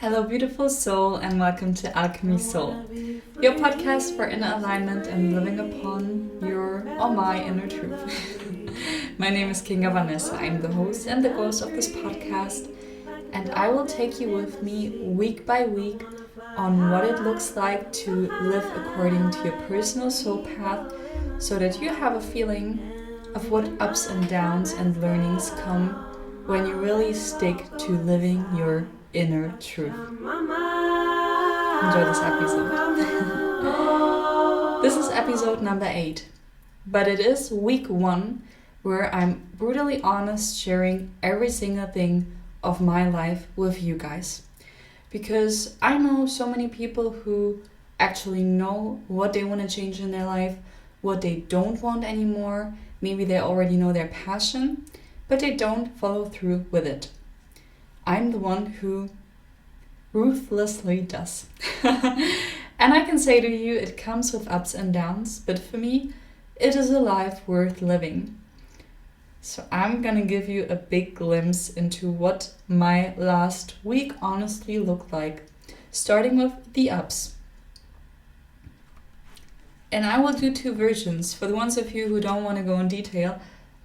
Hello, beautiful soul, and welcome to Alchemy Soul, your podcast for inner alignment and living upon your or my inner truth. My name is Kinga Wanesa. I'm the host and the ghost of this podcast, and I will take you with me week by week on what it looks like to live according to your personal soul path so that you have a feeling of what ups and downs and learnings come when you really stick to living your inner truth. Enjoy this episode. This is episode number 8, but it is week 1 where I'm brutally honest, sharing every single thing of my life with you guys. Because I know so many people who actually know what they want to change in their life, what they don't want anymore. Maybe they already know their passion, but they don't follow through with it. I'm the one who ruthlessly does. And I can say to you, it comes with ups and downs, but for me, it is a life worth living. So I'm gonna give you a big glimpse into what my last week honestly looked like, starting with the ups. And I will do 2 versions. For the ones of you who don't want to go in detail,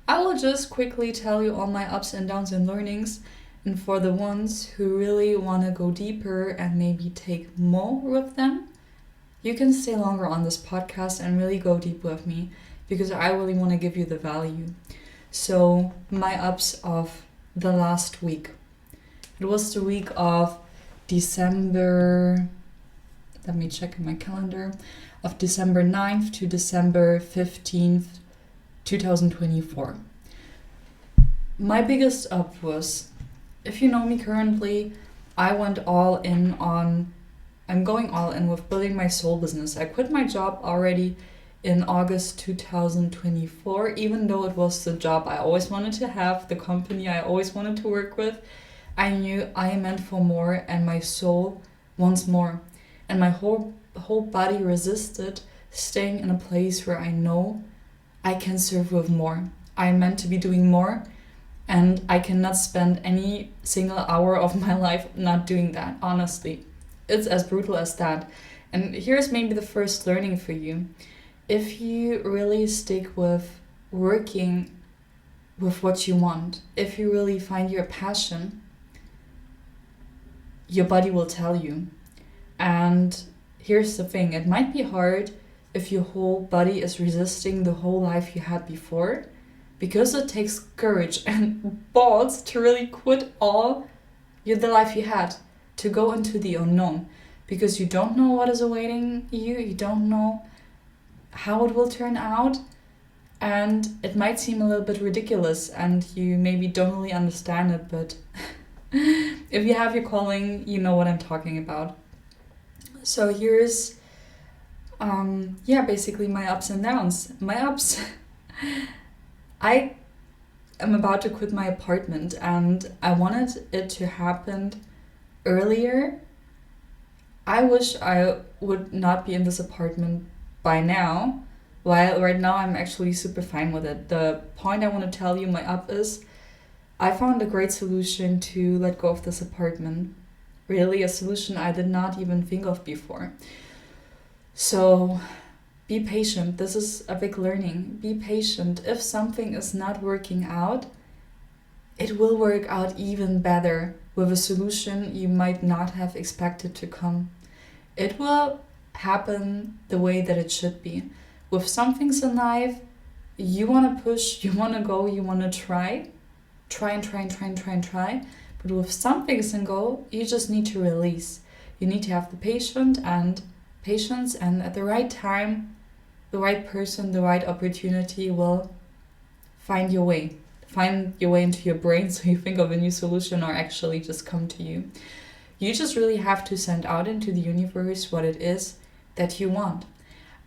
I will just quickly tell you all my ups and downs and learnings. And for the ones who really want to go deeper and maybe take more with them, you can stay longer on this podcast and really go deep with me, because I really want to give you the value. So my ups of the last week. It was the week of December, let me check in my calendar, of December 9th to December 15th, 2024. My biggest up was, if you know me currently, I'm going all in with building my soul business. I quit my job already in August 2024, even though it was the job I always wanted to have, the company I always wanted to work with. I knew I am meant for more, and my soul wants more. And my whole body resisted staying in a place where I know I can serve with more. I am meant to be doing more, and I cannot spend any single hour of my life not doing that, honestly. It's as brutal as that. And here's maybe the first learning for you. If you really stick with working with what you want, if you really find your passion, your body will tell you. And here's the thing, it might be hard if your whole body is resisting the whole life you had before, because it takes courage and balls to really quit all the life you had, to go into the unknown, because you don't know what is awaiting you, you don't know how it will turn out, and it might seem a little bit ridiculous and you maybe don't really understand it, but if you have your calling, you know what I'm talking about. So here's basically my ups and downs. My ups, I am about to quit my apartment, and I wanted it to happen earlier. I wish I would not be in this apartment by now, while right now I'm actually super fine with it. The point I want to tell you, my up, is I found a great solution to let go of this apartment. Really a solution I did not even think of before. So be patient. This is a big learning. Be patient. If something is not working out, it will work out even better with a solution you might not have expected to come. It will happen the way that it should be. With some things in life, you want to push, you want to go, you want to try. But with some things in go, you just need to release. You need to have the patience, and at the right time, the right person, the right opportunity will find your way into your brain, so you think of a new solution, or actually just come to you. You just really have to send out into the universe what it is that you want.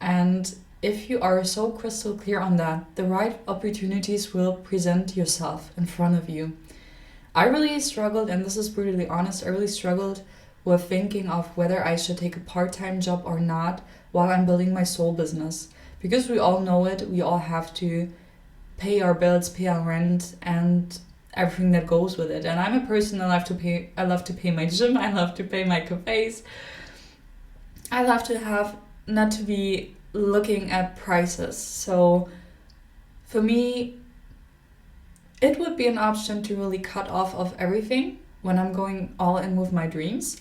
And if you are so crystal clear on that, the right opportunities will present yourself in front of you. I really struggled, and this is brutally honest, I really struggled with thinking of whether I should take a part-time job or not while I'm building my soul business. Because we all know it, we all have to pay our bills, pay our rent, and everything that goes with it. And I'm a person, I love to pay my gym, I love to pay my cafes. I love to have not to be looking at prices. So for me, it would be an option to really cut off of everything when I'm going all in with my dreams.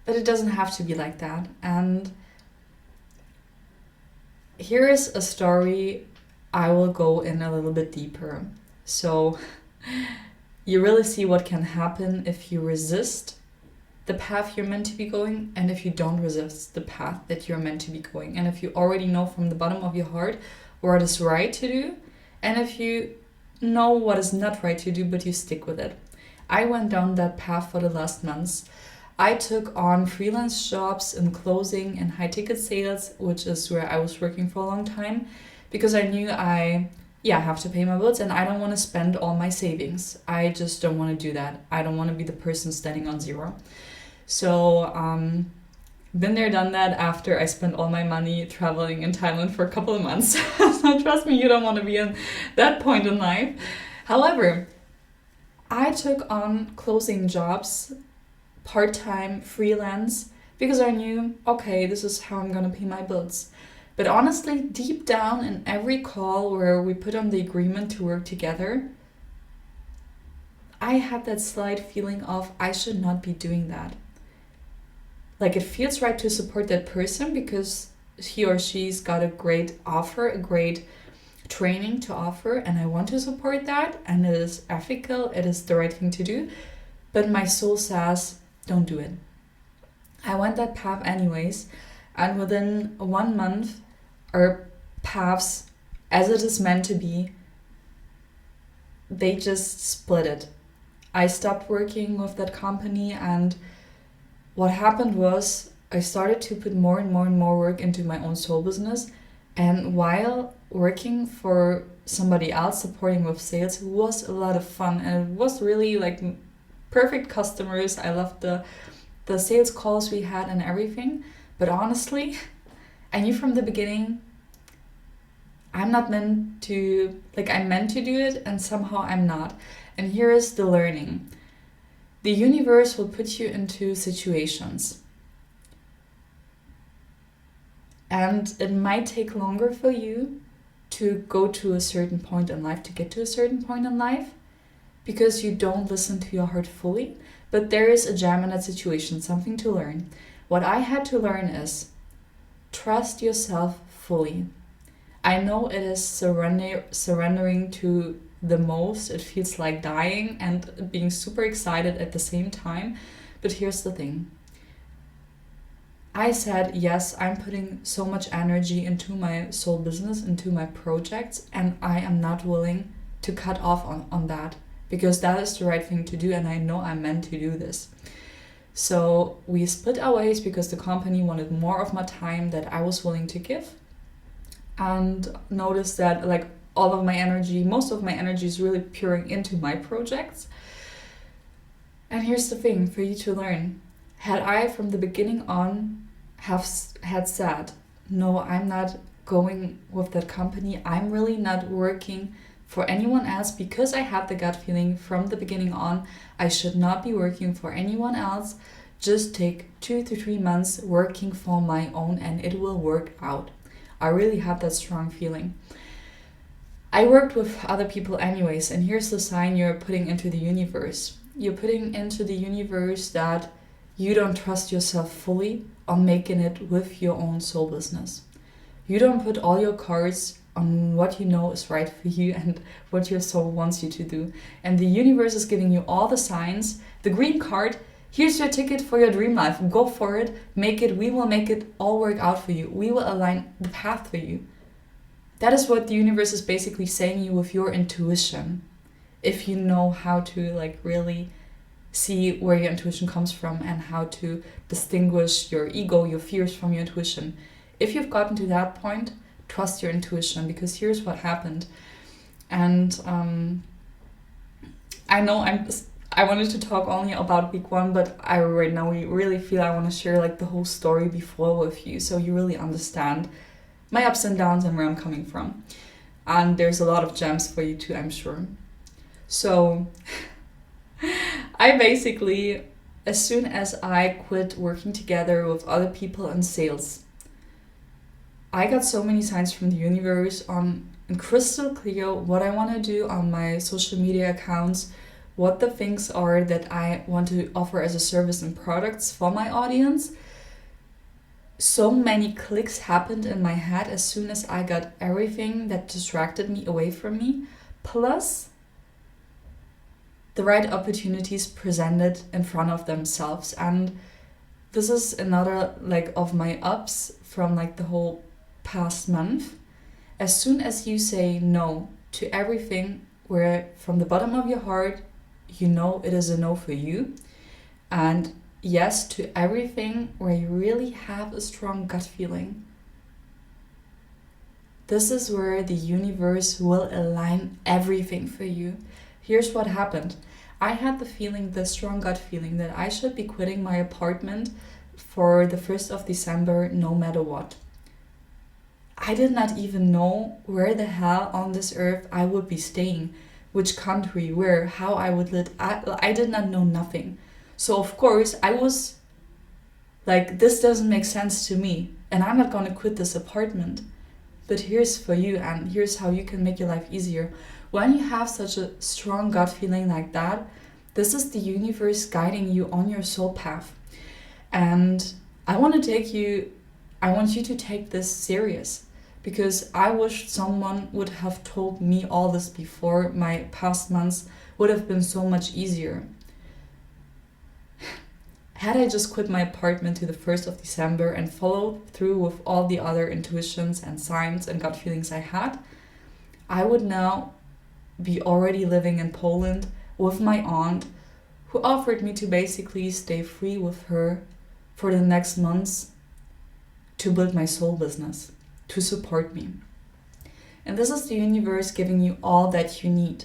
But it doesn't have to be like that. And here is a story I will go in a little bit deeper. So you really see what can happen if you resist the path you're meant to be going, and if you don't resist the path that you're meant to be going, and if you already know from the bottom of your heart what is right to do, and if you know what is not right to do, but you stick with it. I went down that path for the last months. I took on freelance jobs in clothing and high ticket sales, which is where I was working for a long time, because I knew I have to pay my bills and I don't want to spend all my savings. I just don't want to do that. I don't want to be the person standing on zero. So, been there, done that after I spent all my money traveling in Thailand for a couple of months. So trust me, you don't want to be in that point in life. However, I took on closing jobs, part-time, freelance, because I knew, okay, this is how I'm going to pay my bills. But honestly, deep down in every call where we put on the agreement to work together, I had that slight feeling of I should not be doing that. Like, it feels right to support that person because he or she's got a great offer, a great training to offer, and I want to support that, and it is ethical, it is the right thing to do. But my soul says, don't do it. I went that path anyways, and within 1 month, our paths, as it is meant to be, they just split it. I stopped working with that company, and what happened was I started to put more and more and more work into my own soul business. And while working for somebody else, supporting with sales, was a lot of fun. And it was really like perfect customers. I loved the sales calls we had and everything. But honestly, I knew from the beginning, I'm meant to do it, and somehow I'm not. And here is the learning. The universe will put you into situations. And it might take longer for you to go to a certain point in life, to get to a certain point in life, because you don't listen to your heart fully. But there is a gem in that situation, something to learn. What I had to learn is trust yourself fully. I know it is surrendering to the most. It feels like dying and being super excited at the same time. But here's the thing. I said, yes, I'm putting so much energy into my soul business, into my projects, and I am not willing to cut off on that, because that is the right thing to do, and I know I'm meant to do this. So we split our ways because the company wanted more of my time that I was willing to give, and noticed that like all of my energy, most of my energy is really pouring into my projects. And here's the thing for you to learn. Had I from the beginning on had said, no, I'm not going with that company, I'm really not working for anyone else, because I had the gut feeling from the beginning on, I should not be working for anyone else, just take 2 to 3 months working for my own and it will work out. I really had that strong feeling. I worked with other people anyways, and here's the sign you're putting into the universe. You're putting into the universe that you don't trust yourself fully on making it with your own soul business. You don't put all your cards on what you know is right for you and what your soul wants you to do. And the universe is giving you all the signs. The green card, here's your ticket for your dream life. Go for it, make it, we will make it all work out for you. We will align the path for you. That is what the universe is basically saying you with your intuition. If you know how to like really see where your intuition comes from and how to distinguish your ego, your fears from your intuition. If you've gotten to that point, trust your intuition, because here's what happened. And I know I wanted to talk only about week 1, but I right now really feel I want to share like the whole story before with you, so you really understand my ups and downs and where I'm coming from. And there's a lot of gems for you too, I'm sure. So I basically, as soon as I quit working together with other people in sales, I got so many signs from the universe on and crystal clear what I want to do on my social media accounts, what the things are that I want to offer as a service and products for my audience. So many clicks happened in my head as soon as I got everything that distracted me away from me, plus the right opportunities presented in front of themselves. And this is another like of my ups from like the whole past month. As soon as you say no to everything where from the bottom of your heart you know it is a no for you, and yes to everything where you really have a strong gut feeling, this is where the universe will align everything for you. Here's what happened. I had the feeling, the strong gut feeling, that I should be quitting my apartment for the 1st of December no matter what. I did not even know where the hell on this earth I would be staying, which country, where, how I would live. I did not know nothing. So of course I was like, this doesn't make sense to me and I'm not gonna quit this apartment. But here's for you, and here's how you can make your life easier. When you have such a strong gut feeling like that, this is the universe guiding you on your soul path. And I want you to take this serious, because I wish someone would have told me all this before. My past months would have been so much easier. Had I just quit my apartment to the 1st of December and followed through with all the other intuitions and signs and gut feelings I had, I would now be already living in Poland with my aunt, who offered me to basically stay free with her for the next months to build my soul business, to support me. And this is the universe giving you all that you need.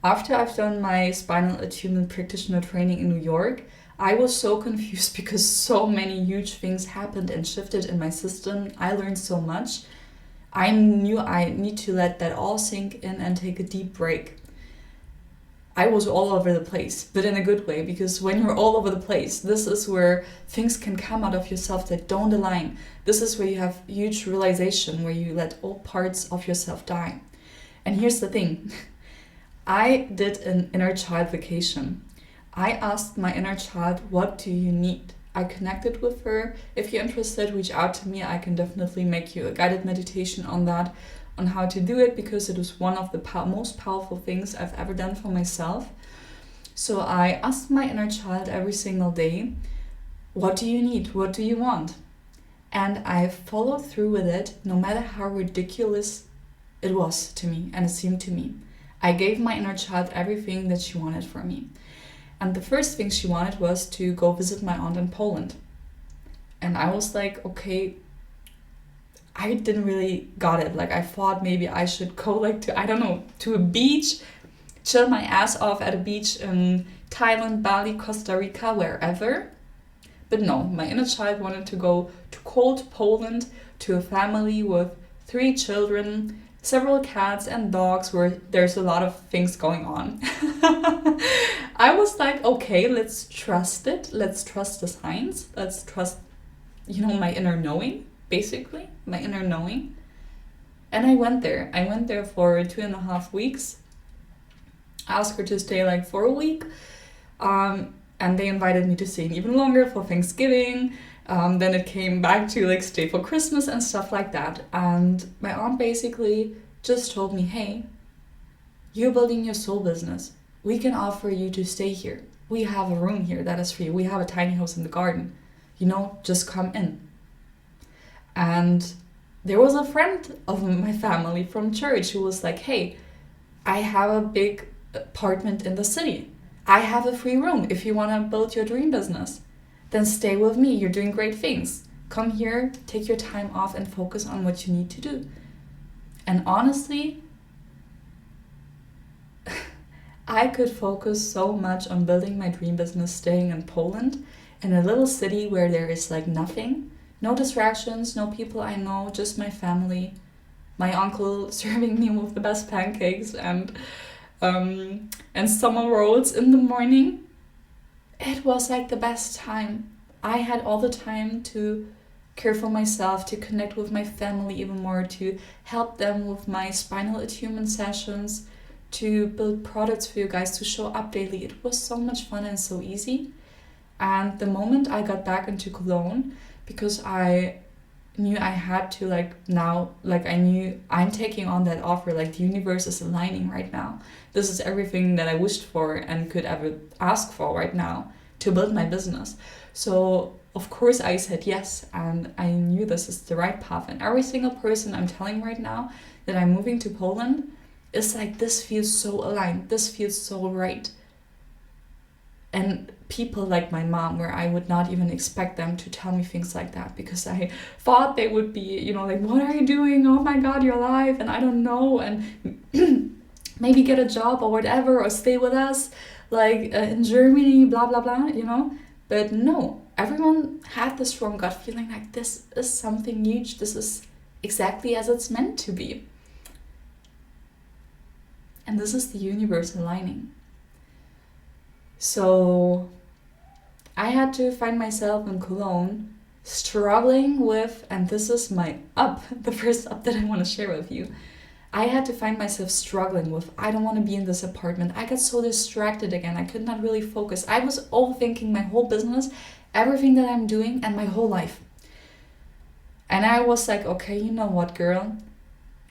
After I've done my spinal attunement practitioner training in New York, I was so confused because so many huge things happened and shifted in my system. I learned so much. I knew I need to let that all sink in and take a deep break. I was all over the place, but in a good way, because when you're all over the place, this is where things can come out of yourself that don't align. This is where you have huge realization, where you let all parts of yourself die. And here's the thing. I did an inner child vacation. I asked my inner child, what do you need? I connected with her. If you're interested, reach out to me. I can definitely make you a guided meditation on that, on how to do it, because it was one of the most powerful things I've ever done for myself. So I asked my inner child every single day, what do you need? What do you want? And I followed through with it, no matter how ridiculous it was to me and it seemed to me. I gave my inner child everything that she wanted from me. And the first thing she wanted was to go visit my aunt in Poland. And I was like, okay, I didn't really got it. Like, I thought maybe I should go like to, I don't know, to a beach, chill my ass off at a beach in Thailand, Bali, Costa Rica, wherever. But no, my inner child wanted to go to cold Poland, to a family with 3 children, several cats and dogs, where there's a lot of things going on. I was like, okay, let's trust it. Let's trust the signs. Let's trust, my inner knowing, basically, my inner knowing. And I went there. I went there for 2.5 weeks. I asked her to stay like for a week. And they invited me to stay even longer for Thanksgiving. Then it came back to like stay for Christmas and stuff like that. And my aunt basically just told me, hey, you're building your soul business. We can offer you to stay here. We have a room here that is free. We have a tiny house in the garden. Just come in. And there was a friend of my family from church who was like, hey, I have a big apartment in the city. I have a free room if you want to build your dream business. Then stay with me. You're doing great things. Come here, take your time off and focus on what you need to do. And honestly, I could focus so much on building my dream business staying in Poland, in a little city where there is like nothing, no distractions, no people I know, just my family, my uncle serving me with the best pancakes, and and summer rolls in the morning. It was like the best time. I had all the time to care for myself, to connect with my family even more, to help them with my spinal attunement sessions, to build products for you guys, to show up daily. It was so much fun and so easy. And the moment I got back into Cologne, because I knew I had to, I knew I'm taking on that offer, like the universe is aligning right now. This is everything that I wished for and could ever ask for right now to build my business. So of course I said yes, and I knew this is the right path. And every single person I'm telling right now that I'm moving to Poland is like, this feels so aligned, this feels so right. And people like my mom, where I would not even expect them to tell me things like that, because I thought they would be, like, what are you doing? Oh my God, you're alive, and I don't know, and maybe get a job or whatever, or stay with us, in Germany, blah, blah, blah, But no, everyone had this strong gut feeling like, this is something huge, this is exactly as it's meant to be. And this is the universe aligning. So I had to find myself in Cologne struggling with, and this is my up, the first up that I want to share with you. I had to find myself struggling with, I don't want to be in this apartment. I got so distracted again. I could not really focus. I was overthinking my whole business, everything that I'm doing, and my whole life. And I was like, okay, you know what, girl?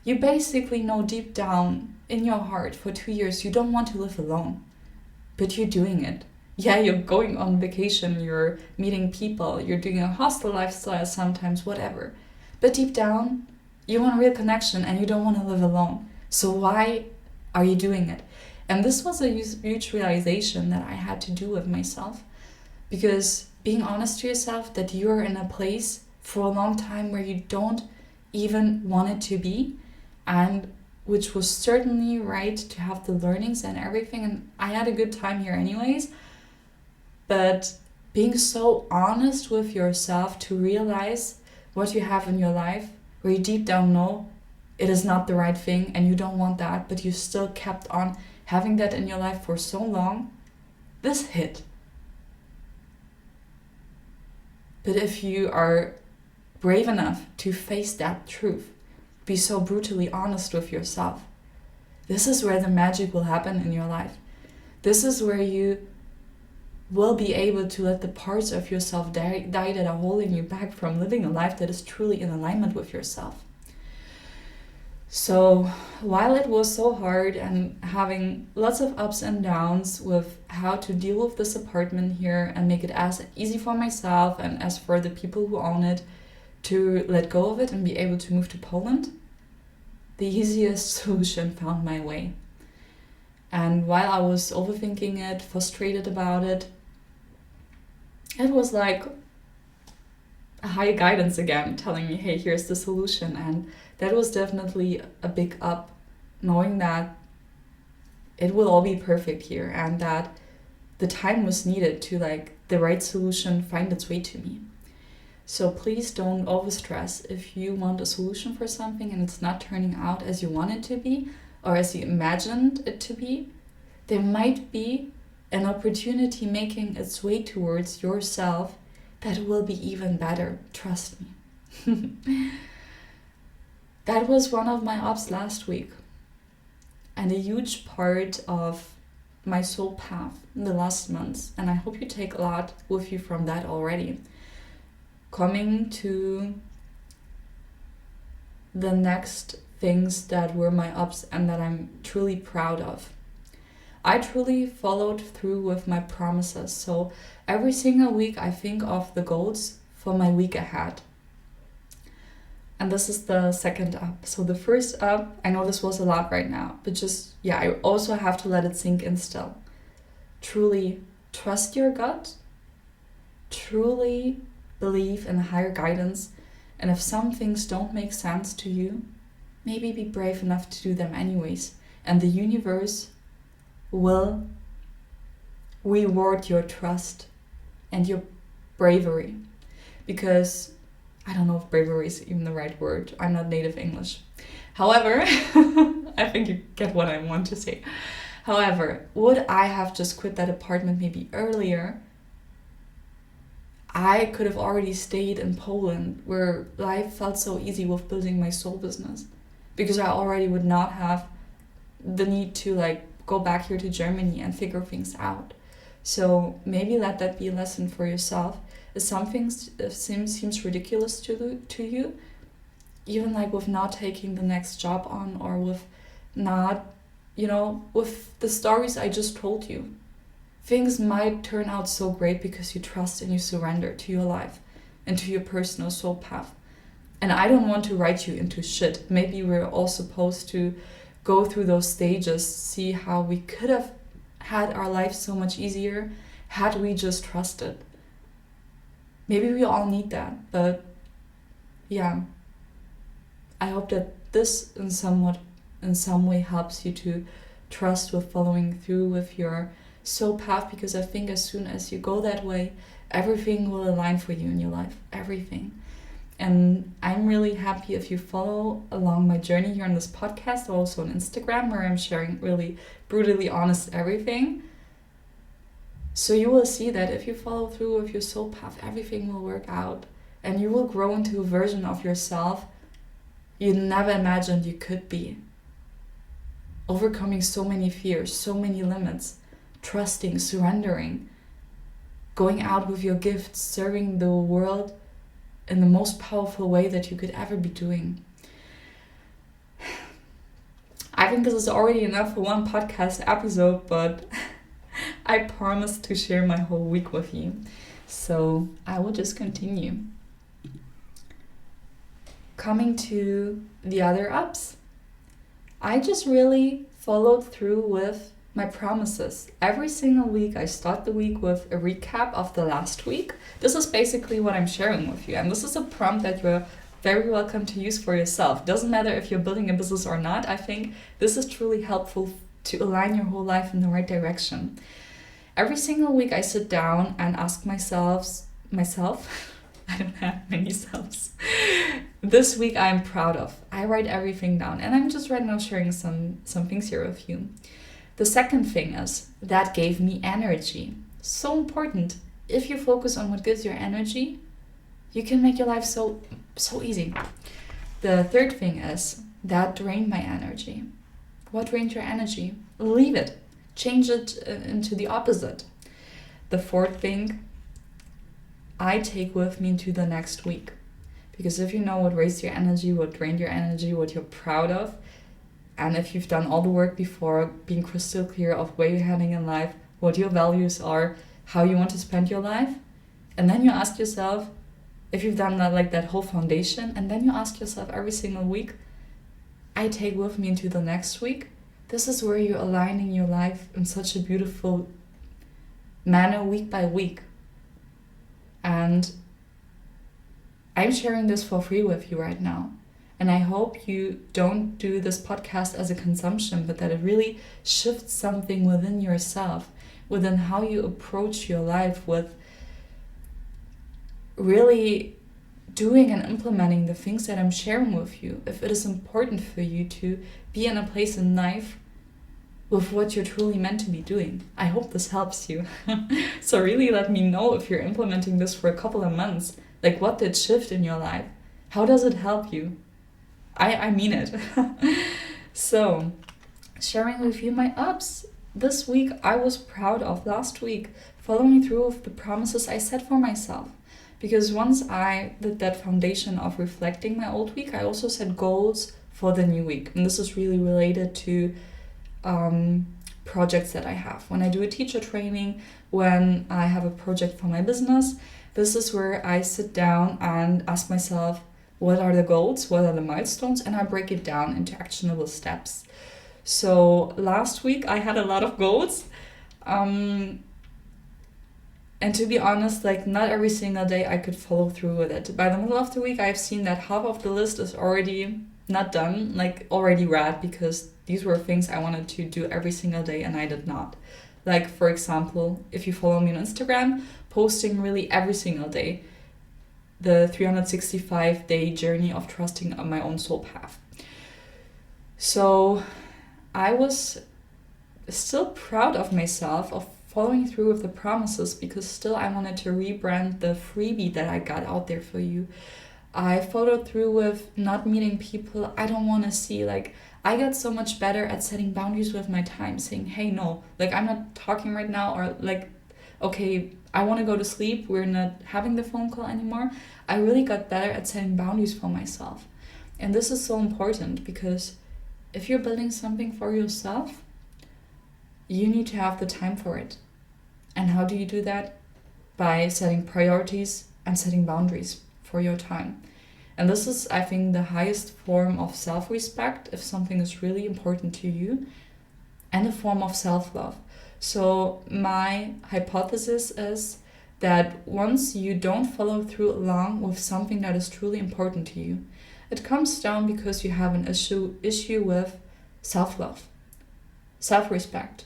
You basically know deep down in your heart for 2 years you don't want to live alone. But you're doing it. Yeah, you're going on vacation, you're meeting people, you're doing a hostel lifestyle sometimes, whatever. But deep down, you want real connection and you don't want to live alone. So why are you doing it? And this was a huge realization that I had to do with myself. Because being honest to yourself that you're in a place for a long time where you don't even want it to be, and which was certainly right to have the learnings and everything, and I had a good time here anyways, but being so honest with yourself to realize what you have in your life, where you deep down know it is not the right thing and you don't want that, but you still kept on having that in your life for so long, this hit. But if you are brave enough to face that truth, be so brutally honest with yourself, this is where the magic will happen in your life. This is where you will be able to let the parts of yourself die that are holding you back from living a life that is truly in alignment with yourself. So while it was so hard and having lots of ups and downs with how to deal with this apartment here and make it as easy for myself and as for the people who own it to let go of it and be able to move to Poland, the easiest solution found my way. And while I was overthinking it, frustrated about it, it was like a higher guidance again, telling me, hey, here's the solution. And that was definitely a big up, knowing that it will all be perfect here and that the time was needed to the right solution find its way to me. So please don't overstress if you want a solution for something and it's not turning out as you want it to be or as you imagined it to be. There might be an opportunity making its way towards yourself that will be even better. Trust me. That was one of my ups last week and a huge part of my soul path in the last months. And I hope you take a lot with you from that already. Coming to the next things that were my ups and that I'm truly proud of. I truly followed through with my promises. So every single week I think of the goals for my week ahead. And this is the second up. So the first up, I know this was a lot right now, but I also have to let it sink in still. Truly trust your gut. Truly believe in higher guidance, and if some things don't make sense to you, maybe be brave enough to do them anyways, and the universe will reward your trust and your bravery, because I don't know if bravery is even the right word. I'm not native English. However, I think you get what I want to say. However, would I have just quit that apartment maybe earlier, I could have already stayed in Poland where life felt so easy with building my soul business, because I already would not have the need to like go back here to Germany and figure things out. So maybe let that be a lesson for yourself. If something seems ridiculous to you, even like with not taking the next job on, or with not, with the stories I just told you, things might turn out so great because you trust and you surrender to your life and to your personal soul path. And I don't want to write you into shit. Maybe we're all supposed to go through those stages, see how we could have had our life so much easier had we just trusted. Maybe we all need that, but yeah, I hope that this in some way helps you to trust with following through with your soul path, because I think as soon as you go that way, everything will align for you in your life, everything. And I'm really happy if you follow along my journey here on this podcast, also on Instagram, where I'm sharing really brutally honest everything. So you will see that if you follow through with your soul path, everything will work out. And you will grow into a version of yourself you never imagined you could be. Overcoming so many fears, so many limits, trusting, surrendering, going out with your gifts, serving the world in the most powerful way that you could ever be doing. I think this is already enough for one podcast episode, but I promised to share my whole week with you. So I will just continue. Coming to the other ups, I just really followed through with my promises. Every single week I start the week with a recap of the last week. This is basically what I'm sharing with you, and this is a prompt that you're very welcome to use for yourself. Doesn't matter if you're building a business or not. I think this is truly helpful to align your whole life in the right direction. Every single week I sit down and ask myself, I don't have many selves. This week I'm proud of. I write everything down, and I'm just right now sharing some things here with you. The second thing is, that gave me energy. So important. If you focus on what gives your energy, you can make your life so easy. The third thing is, that drained my energy. What drained your energy? Leave it. Change it into the opposite. The fourth thing, I take with me into the next week. Because if you know what raised your energy, what drained your energy, what you're proud of, and if you've done all the work before, being crystal clear of where you're heading in life, what your values are, how you want to spend your life, and then you ask yourself, if you've done that, like that whole foundation, and then you ask yourself every single week, I take with me into the next week. This is where you're aligning your life in such a beautiful manner week by week. And I'm sharing this for free with you right now. And I hope you don't do this podcast as a consumption, but that it really shifts something within yourself, within how you approach your life, with really doing and implementing the things that I'm sharing with you. If it is important for you to be in a place in life with what you're truly meant to be doing. I hope this helps you. So really let me know if you're implementing this for a couple of months. Like, what did shift in your life? How does it help you? I mean it. So, sharing with you my ups. This week I was proud of, last week, following through with the promises I set for myself. Because once I did that foundation of reflecting my old week, I also set goals for the new week. And this is really related to projects that I have. When I do a teacher training, when I have a project for my business, this is where I sit down and ask myself, what are the goals, what are the milestones, and I break it down into actionable steps. So last week I had a lot of goals. And to be honest, like, not every single day I could follow through with it. By the middle of the week, I've seen that half of the list is already not done, like already read, because these were things I wanted to do every single day and I did not. Like, for example, if you follow me on Instagram, posting really every single day the 365-day journey of trusting on my own soul path. So I was still proud of myself, of following through with the promises, because still I wanted to rebrand the freebie that I got out there for you. I followed through with not meeting people I don't want to see. Like, I got so much better at setting boundaries with my time, saying, hey, no, like, I'm not talking right now, or like, okay, I want to go to sleep, we're not having the phone call anymore. I really got better at setting boundaries for myself. And this is so important, because if you're building something for yourself, you need to have the time for it. And how do you do that? By setting priorities and setting boundaries for your time. And this is, I think, the highest form of self-respect if something is really important to you, and a form of self-love. So my hypothesis is that once you don't follow through along with something that is truly important to you, it comes down because you have an issue with self-love, self-respect.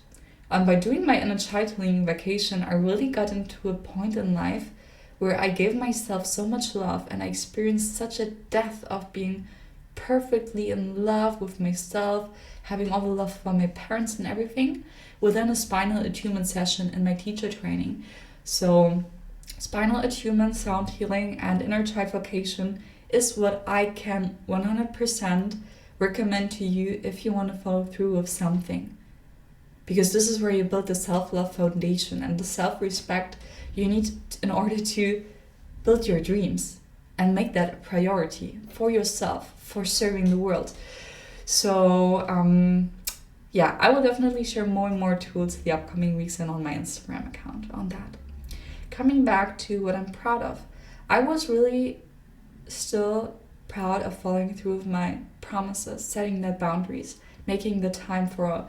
And by doing my inner child healing vacation, I really got into a point in life where I gave myself so much love, and I experienced such a depth of being perfectly in love with myself, having all the love for my parents and everything, within a spinal attunement session in my teacher training. So spinal attunement, sound healing, and inner child vacation is what I can 100% recommend to you if you want to follow through with something. Because this is where you build the self-love foundation and the self-respect you need in order to build your dreams and make that a priority for yourself, for serving the world. So I will definitely share more and more tools the upcoming weeks and on my Instagram account on that. Coming back to what I'm proud of, I was really still proud of following through with my promises, setting the boundaries, making the time for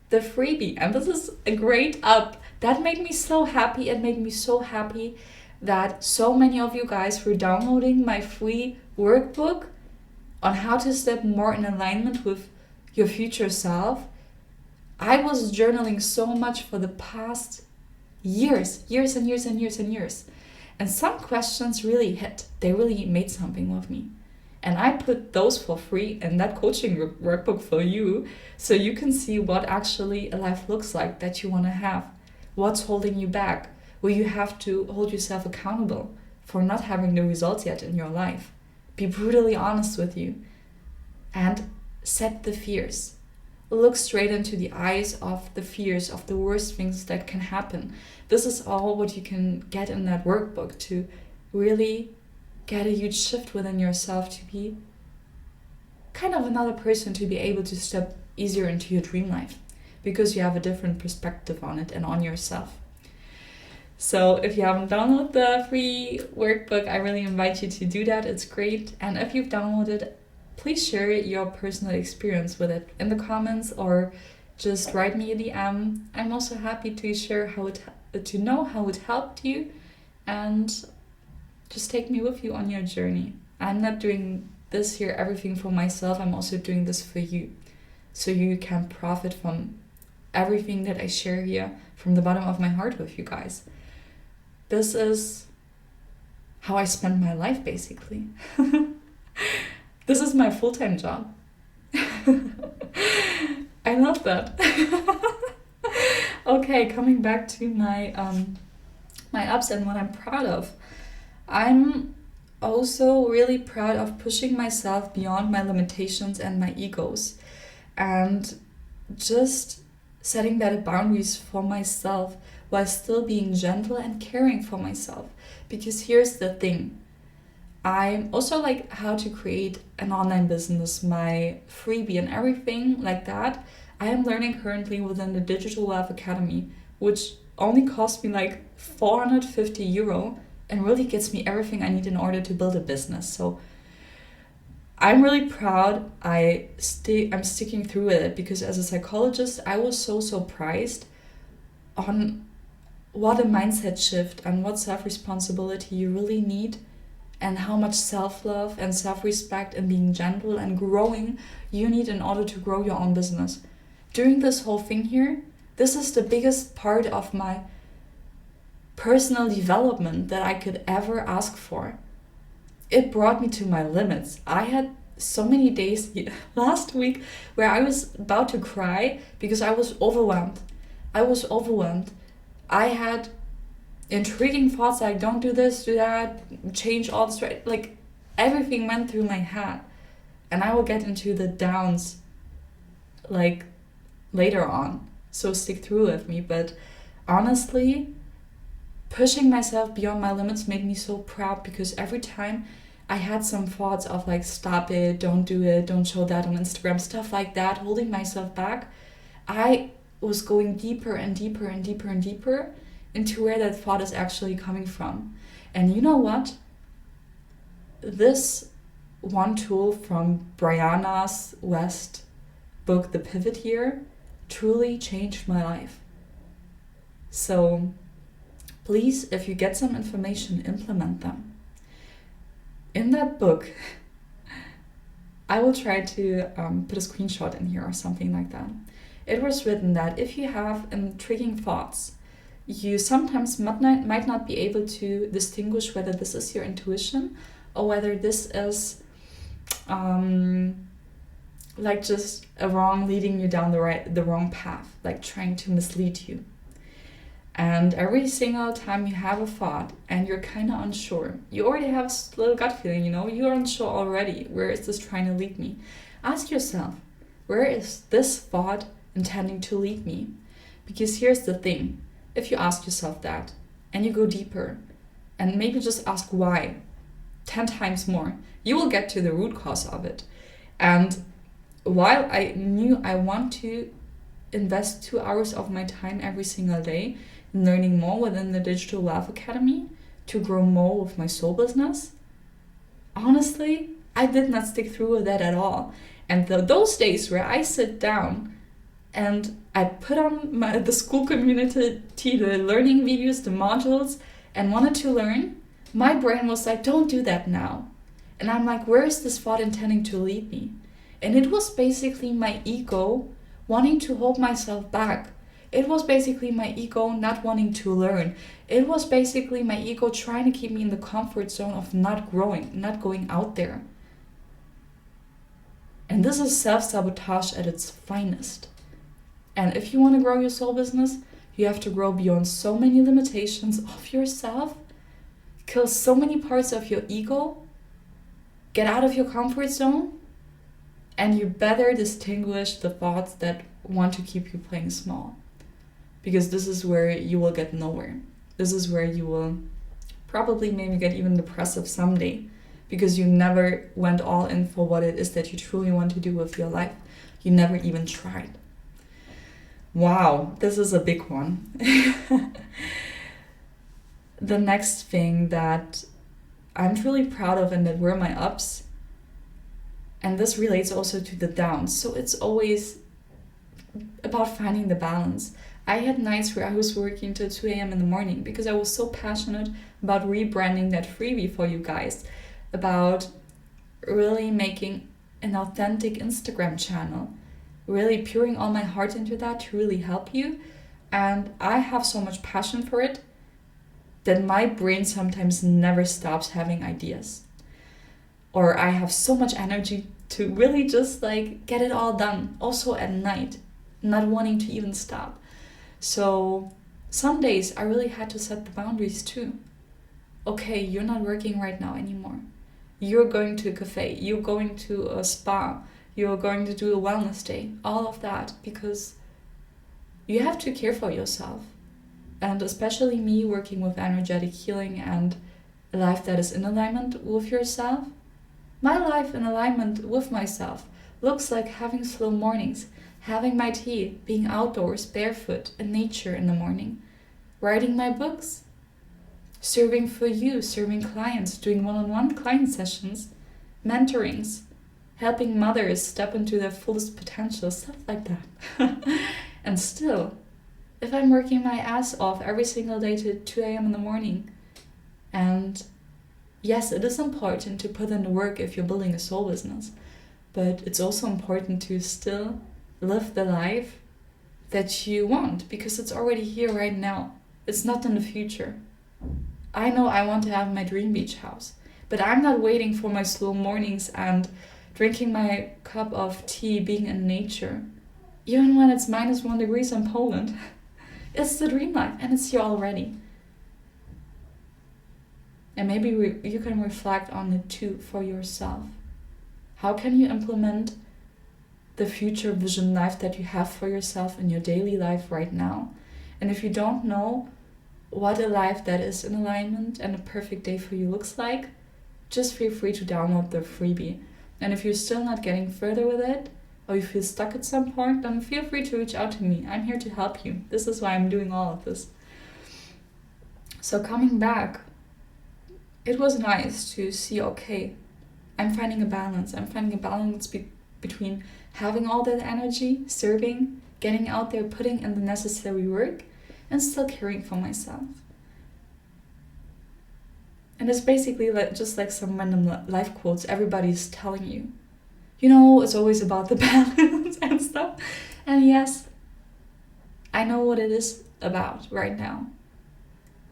the freebie. And this is a great up. That made me so happy. It made me so happy that so many of you guys were downloading my free workbook on how to step more in alignment with your future self. I was journaling so much for the past years. And some questions really hit. They really made something with me. And I put those for free in that coaching workbook for you, so you can see what actually a life looks like that you want to have. What's holding you back? Will you have to hold yourself accountable for not having the results yet in your life? Be brutally honest with you. And set the fears. Look straight into the eyes of the fears of the worst things that can happen. This is all what you can get in that workbook to really get a huge shift within yourself, to be kind of another person, to be able to step easier into your dream life, because you have a different perspective on it and on yourself. So if you haven't downloaded the free workbook, I really invite you to do that. It's great. And if you've downloaded, please share your personal experience with it in the comments, or just write me a DM. I'm also happy to share to know how it helped you, and just take me with you on your journey. I'm not doing this here everything for myself. I'm also doing this for you, so you can profit from everything that I share here from the bottom of my heart with you guys. This is how I spend my life, basically. This is my full-time job. I love that. Okay, coming back to my ups and what I'm proud of. I'm also really proud of pushing myself beyond my limitations and my egos, and just setting better boundaries for myself while still being gentle and caring for myself. Because here's the thing. I'm also like how to create an online business, my freebie and everything like that. I am learning currently within the Digital Wealth Academy, which only cost me like €450 and really gets me everything I need in order to build a business. So I'm really proud I'm sticking through with it, because as a psychologist, I was so surprised on what a mindset shift and what self-responsibility you really need, and how much self-love and self-respect and being gentle and growing you need in order to grow your own business. During this whole thing here, this is the biggest part of my personal development that I could ever ask for. It brought me to my limits. I had so many days last week where I was about to cry because I was overwhelmed. I was overwhelmed. I had intriguing thoughts like, don't do this, do that, change all this, right? Like, everything went through my head. And I will get into the downs, like, later on. So stick through with me. But honestly, pushing myself beyond my limits made me so proud, because every time I had some thoughts of like, stop it, don't do it, don't show that on Instagram, stuff like that, holding myself back, I was going deeper and deeper and deeper and deeper into where that thought is actually coming from. And you know what? This one tool from Brianna's West book, The Pivot Year, truly changed my life. So please, if you get some information, implement them. In that book, I will try to put a screenshot in here or something like that. It was written that if you have intriguing thoughts, you sometimes might not be able to distinguish whether this is your intuition or whether this is like just a wrong leading you down the wrong path, like trying to mislead you. And every single time you have a thought and you're kind of unsure, you already have a little gut feeling, you're unsure already. Where is this trying to lead me? Ask yourself, where is this thought intending to lead me? Because here's the thing. If you ask yourself that and you go deeper and maybe just ask why 10 times more, you will get to the root cause of it. And while I knew I want to invest 2 hours of my time every single day in learning more within the Digital Wealth Academy to grow more with my soul business, honestly, I did not stick through with that at all. And those days where I sit down and I put on the school community, the learning videos, the modules, and wanted to learn, my brain was like, don't do that now. And I'm like, where is this thought intending to lead me? And it was basically my ego wanting to hold myself back. It was basically my ego not wanting to learn. It was basically my ego trying to keep me in the comfort zone of not growing, not going out there. And this is self-sabotage at its finest. And if you want to grow your soul business, you have to grow beyond so many limitations of yourself, kill so many parts of your ego, get out of your comfort zone, and you better distinguish the thoughts that want to keep you playing small. Because this is where you will get nowhere. This is where you will probably maybe get even depressive someday, because you never went all in for what it is that you truly want to do with your life. You never even tried. Wow, this is a big one. The next thing that I'm truly proud of and that were my ups, and this relates also to the downs. So it's always about finding the balance. I had nights where I was working till 2 a.m. in the morning because I was so passionate about rebranding that freebie for you guys, about really making an authentic Instagram channel, really pouring all my heart into that to really help you. And I have so much passion for it that my brain sometimes never stops having ideas. Or I have so much energy to really just like get it all done, also at night, not wanting to even stop. So some days I really had to set the boundaries too. Okay, you're not working right now anymore. You're going to a cafe, you're going to a spa, you're going to do a wellness day, all of that, because you have to care for yourself. And especially me working with energetic healing and a life that is in alignment with yourself. My life in alignment with myself looks like having slow mornings, having my tea, being outdoors, barefoot, in nature in the morning, writing my books, serving for you, serving clients, doing one-on-one client sessions, mentorings, helping mothers step into their fullest potential, stuff like that. And still, if I'm working my ass off every single day to 2 a.m. in the morning, and yes, it is important to put in the work if you're building a soul business, but it's also important to still live the life that you want, because it's already here right now. It's not in the future. I know I want to have my dream beach house, but I'm not waiting for my slow mornings and drinking my cup of tea, being in nature, even when it's -1 degrees in Poland. It's the dream life, and it's here already. And maybe you can reflect on it too for yourself. How can you implement the future vision life that you have for yourself in your daily life right now? And if you don't know what a life that is in alignment and a perfect day for you looks like, just feel free to download the freebie. And if you're still not getting further with it, or you feel stuck at some point, then feel free to reach out to me. I'm here to help you. This is why I'm doing all of this. So coming back, it was nice to see, okay, I'm finding a balance. I'm finding a balance between having all that energy, serving, getting out there, putting in the necessary work, and still caring for myself. And it's basically just like some random life quotes everybody's telling you. It's always about the balance and stuff. And yes, I know what it is about right now.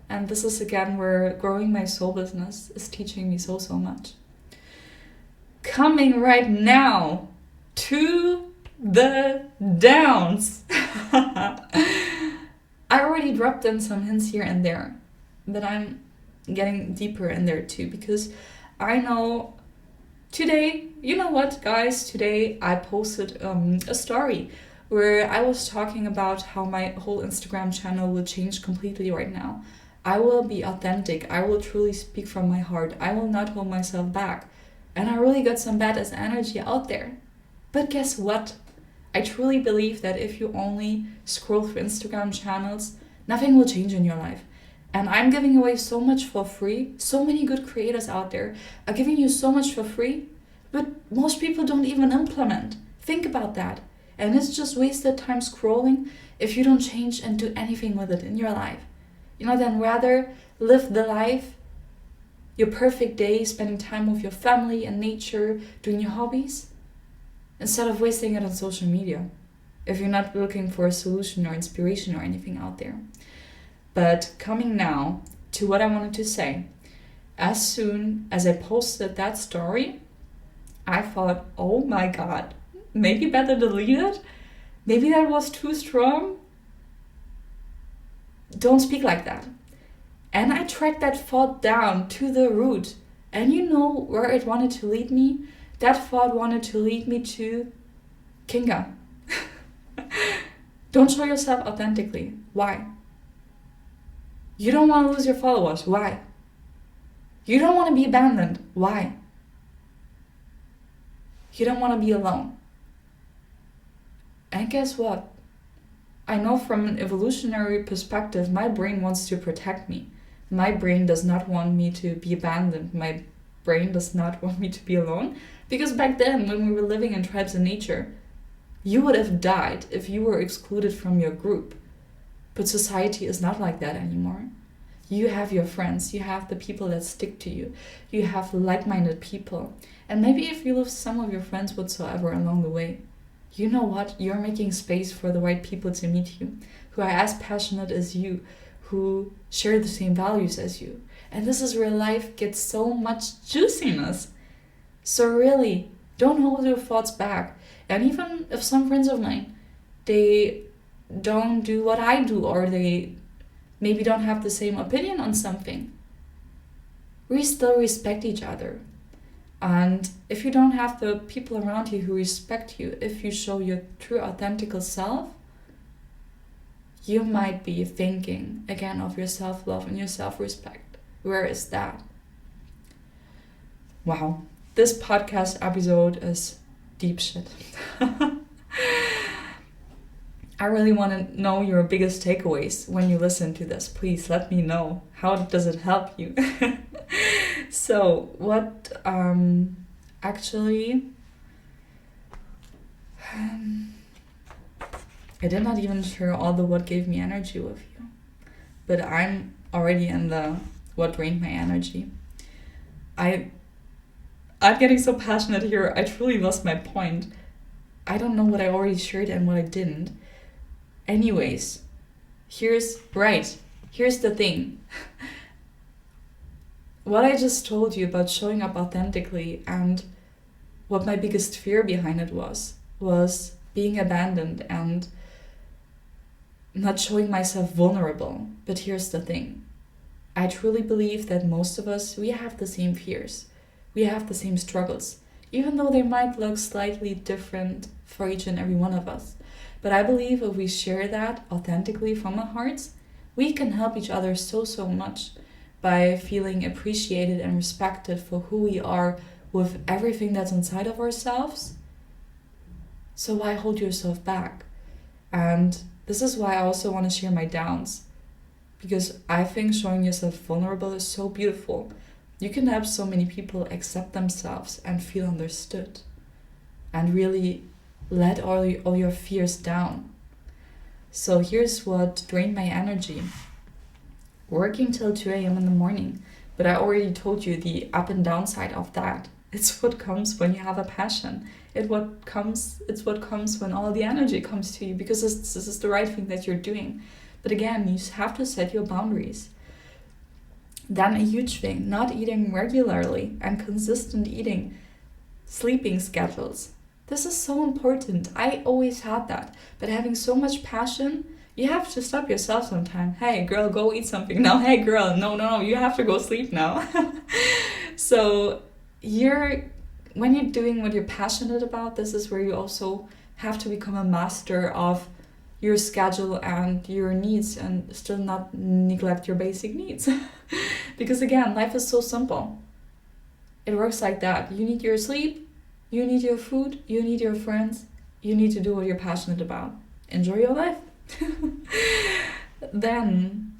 And this is again where growing my soul business is teaching me so much. Coming right now to the downs. I already dropped in some hints here and there, but I'm getting deeper in there too, because I know today, you know what, guys, today I posted a story where I was talking about how my whole Instagram channel will change completely right now. I will be authentic. I will truly speak from my heart. I will not hold myself back. And I really got some badass energy out there. But guess what? I truly believe that if you only scroll through Instagram channels, nothing will change in your life. And I'm giving away so much for free. So many good creators out there are giving you so much for free, but most people don't even implement. Think about that. And it's just wasted time scrolling if you don't change and do anything with it in your life. Then rather live the life, your perfect day, spending time with your family and nature, doing your hobbies, instead of wasting it on social media, if you're not looking for a solution or inspiration or anything out there. But coming now to what I wanted to say, as soon as I posted that story, I thought, oh my God, maybe better delete it. Maybe that was too strong. Don't speak like that. And I tracked that thought down to the root. And you know where it wanted to lead me? That thought wanted to lead me to Kinga. Don't show yourself authentically. Why? You don't want to lose your followers. Why? You don't want to be abandoned. Why? You don't want to be alone. And guess what? I know from an evolutionary perspective, my brain wants to protect me. My brain does not want me to be abandoned. My brain does not want me to be alone. Because back then, when we were living in tribes and nature, you would have died if you were excluded from your group. But society is not like that anymore. You have your friends, you have the people that stick to you, you have like-minded people. And maybe if you lose some of your friends whatsoever along the way, you know what? You're making space for the right people to meet you, who are as passionate as you, who share the same values as you. And this is where life gets so much juiciness. So really, don't hold your thoughts back. And even if some friends of mine, they don't do what I do, or they maybe don't have the same opinion on something, we still respect each other. And if you don't have the people around you who respect you, if you show your true authentic self, you might be thinking again of your self-love and your self-respect. Where is that? Wow, this podcast episode is deep shit. I really want to know your biggest takeaways when you listen to this. Please let me know. How does it help you? So, what actually... I did not even share all the what gave me energy with you. But I'm already in the what drained my energy. I'm getting so passionate here. I truly lost my point. I don't know what I already shared and what I didn't. Anyways, here's the thing. What I just told you about showing up authentically and what my biggest fear behind it was being abandoned and not showing myself vulnerable. But here's the thing. I truly believe that most of us, we have the same fears. We have the same struggles, even though they might look slightly different for each and every one of us. But I believe if we share that authentically from our hearts, we can help each other so much by feeling appreciated and respected for who we are with everything that's inside of ourselves. So why hold yourself back? And this is why I also want to share my downs, because I think showing yourself vulnerable is so beautiful. You can help so many people accept themselves and feel understood and really let all your fears down. So here's what drained my energy. Working till 2 a.m. in the morning. But I already told you the up and down side of that. It's what comes when you have a passion. It's what comes when all the energy comes to you, because this is the right thing that you're doing. But again, you have to set your boundaries. Then a huge thing, not eating regularly and consistent eating, sleeping schedules. This is so important. I always had that. But having so much passion, you have to stop yourself sometime. Hey, girl, go eat something now. Hey, girl, no, you have to go sleep now. So when you're doing what you're passionate about, this is where you also have to become a master of your schedule and your needs and still not neglect your basic needs. Because again, life is so simple. It works like that. You need your sleep, you need your food, you need your friends, you need to do what you're passionate about. Enjoy your life. Then,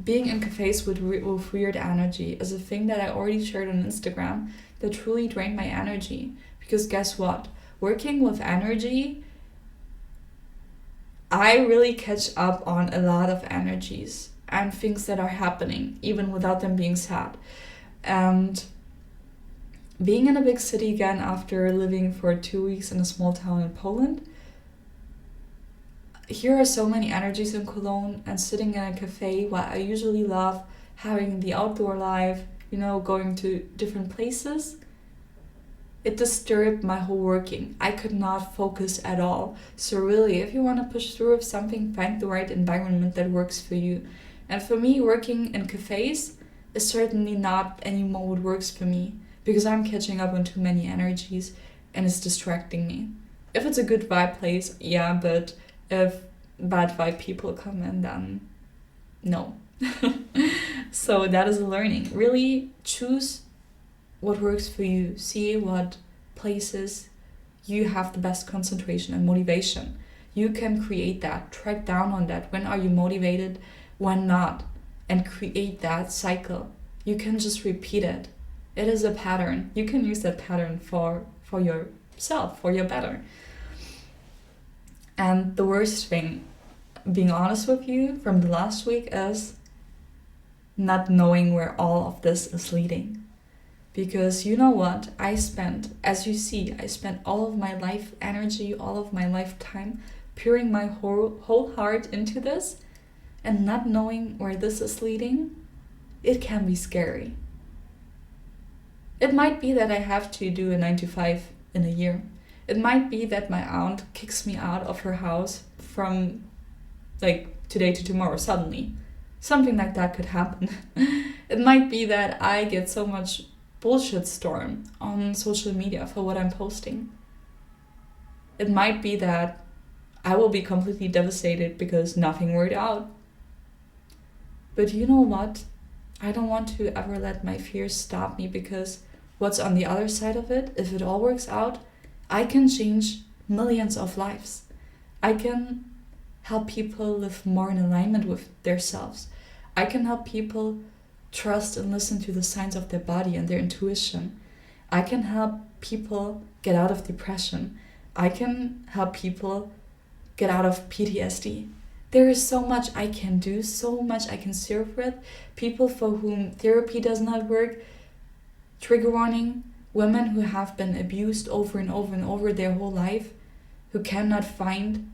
being in cafes with weird energy is a thing that I already shared on Instagram that truly drained my energy. Because guess what? Working with energy, I really catch up on a lot of energies and things that are happening, even without them being said. And being in a big city again after living for 2 weeks in a small town in Poland, here are so many energies in Cologne, and sitting in a cafe, what I usually love, having the outdoor life, going to different places, it disturbed my whole working. I could not focus at all. So really, if you want to push through with something, find the right environment that works for you. And for me, working in cafes is certainly not anymore what works for me, because I'm catching up on too many energies and it's distracting me. If it's a good vibe place, yeah, but if bad vibe people come in, then no. So that is a learning. Really choose what works for you. See what places you have the best concentration and motivation. You can create that. Track down on that. When are you motivated? When not? And create that cycle. You can just repeat it. It is a pattern. You can use that pattern for yourself, for your better. And the worst thing, being honest with you, from the last week is not knowing where all of this is leading. Because you know what? I spent all of my life energy, all of my lifetime, pouring my whole heart into this, and not knowing where this is leading, it can be scary. It might be that I have to do a 9 to 5 in a year. It might be that my aunt kicks me out of her house from today to tomorrow suddenly. Something like that could happen. It might be that I get so much bullshit storm on social media for what I'm posting. It might be that I will be completely devastated because nothing worked out. But you know what? I don't want to ever let my fears stop me, because what's on the other side of it, if it all works out, I can change millions of lives. I can help people live more in alignment with themselves. I can help people trust and listen to the signs of their body and their intuition. I can help people get out of depression. I can help people get out of PTSD. There is so much I can do, so much I can serve with. People for whom therapy does not work. Trigger warning, women who have been abused over and over and over their whole life, who cannot find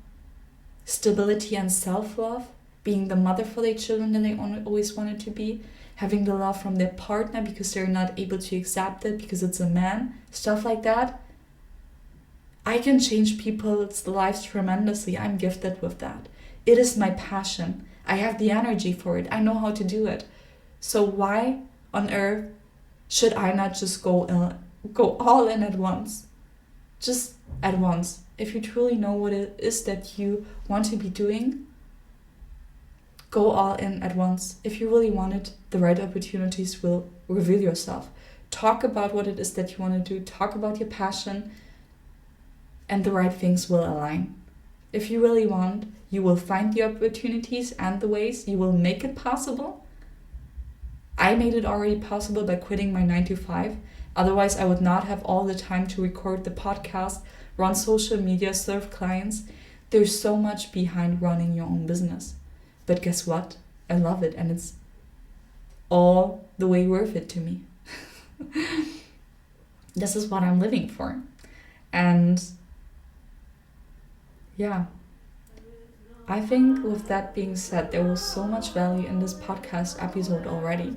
stability and self-love, being the mother for their children that they always wanted to be, having the love from their partner because they're not able to accept it because it's a man, stuff like that. I can change people's lives tremendously. I'm gifted with that. It is my passion. I have the energy for it. I know how to do it. So why on earth should I not just go all in at once? Just at once. If you truly know what it is that you want to be doing, go all in at once. If you really want it, the right opportunities will reveal yourself. Talk about what it is that you want to do. Talk about your passion, and the right things will align. If you really want, you will find the opportunities and the ways. You will make it possible. I made it already possible by quitting my 9-to-5. Otherwise, I would not have all the time to record the podcast, run social media, serve clients. There's so much behind running your own business. But guess what? I love it, and it's all the way worth it to me. This is what I'm living for. And yeah, I think with that being said, there was so much value in this podcast episode already.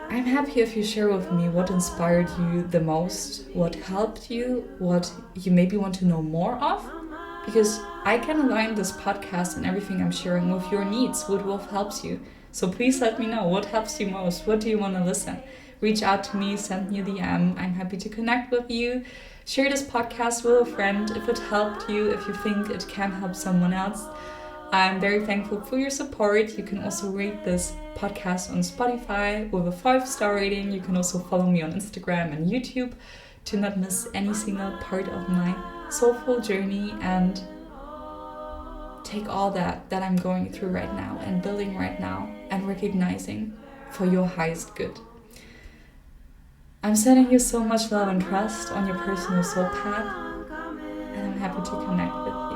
I'm happy if you share with me what inspired you the most, what helped you, what you maybe want to know more of, because I can align this podcast and everything I'm sharing with your needs, what helps you. So please let me know what helps you most, what do you want to listen. Reach out to me, send me a DM. I'm happy to connect with you. Share this podcast with a friend if it helped you, if you think it can help someone else. I'm very thankful for your support. You can also rate this podcast on Spotify with a 5-star rating. You can also follow me on Instagram and YouTube to not miss any single part of my soulful journey and take all that I'm going through right now and building right now and recognizing for your highest good. I'm sending you so much love and trust on your personal soul path, and I'm happy to connect with you.